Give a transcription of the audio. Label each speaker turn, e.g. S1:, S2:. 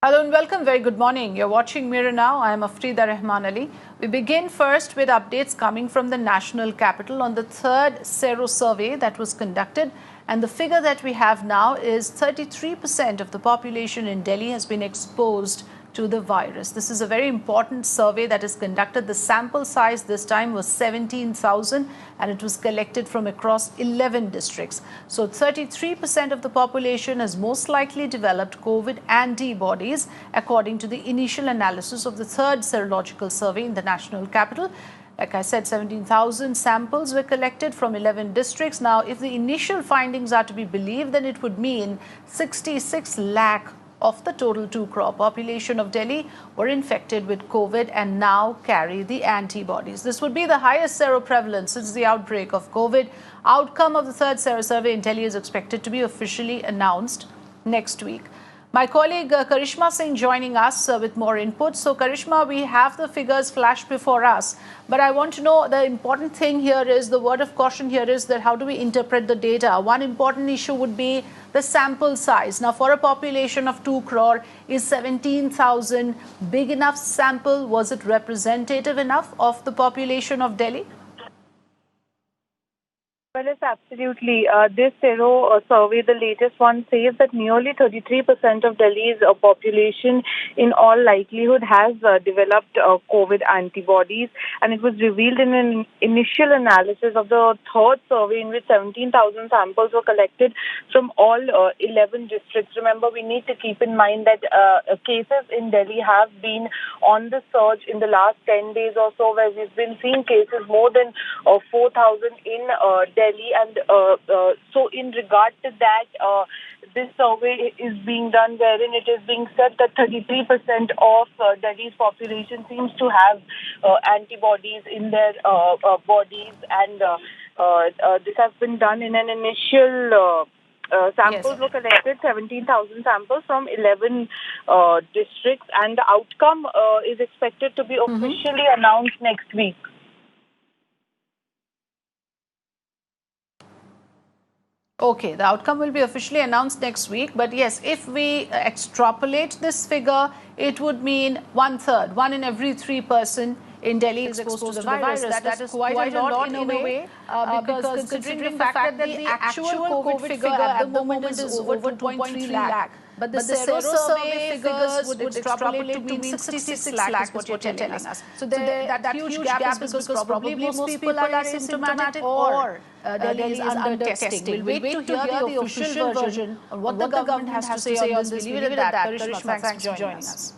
S1: Hello and welcome. Very good morning. You're watching Mirror Now. I am Afrida Rahman Ali. We begin first with updates coming from the national capital on the third Sero survey that was conducted. And the figure that we have now is 33% of the population in Delhi has been exposed to the virus. This is a very important survey that is conducted. The sample size this time was 17,000 and it was collected from across 11 districts. So 33% of the population has most likely developed COVID antibodies according to the initial analysis of the third serological survey in the national capital. Like I said, 17,000 samples were collected from 11 districts. Now, if the initial findings are to be believed, then it would mean 66 lakh of the total 2 crore population of Delhi were infected with COVID and now carry the antibodies. This would be the highest seroprevalence since the outbreak of COVID. Outcome of the third Sero survey in Delhi is expected to be officially announced next week. My colleague Karishma Singh joining us with more input. So Karishma, we have the figures flashed before us, but I want to know the important thing here is the word of caution here is that how do we interpret the data? One important issue would be the sample size. Now, for a population of 2 crore, is 17,000 big enough sample? Was it representative enough of the population of Delhi?
S2: Well, it's absolutely. This Sero survey, the latest one, says that nearly 33% of Delhi's population, in all likelihood, has developed COVID antibodies. And it was revealed in an initial analysis of the third survey in which 17,000 samples were collected from all 11 districts. Remember, we need to keep in mind that cases in Delhi have been on the surge in the last 10 days or so, where we've been seeing cases more than 4,000 in Delhi, and so in regard to that, this survey is being done wherein it is being said that 33% of Delhi's population seems to have antibodies in their bodies, and this has been done in an initial samples were collected, 17,000 samples from 11 districts, and the outcome is expected to be officially announced next week.
S1: Okay, the outcome will be officially announced next week. But yes, if we extrapolate this figure, it would mean 1/3, 1 in every 3 person in Delhi is exposed to the virus. That is quite a lot in a way, because considering the fact that the actual COVID figure at the moment is over 2.3 lakh. But the Sero survey figures would extrapolate to mean 66 lakh is what you're telling us. So that huge gap is because probably most people are asymptomatic or Delhi is under testing. We'll wait to hear the official version on what the government has to say on this. We'll leave it at that. Karishma, thanks for joining us.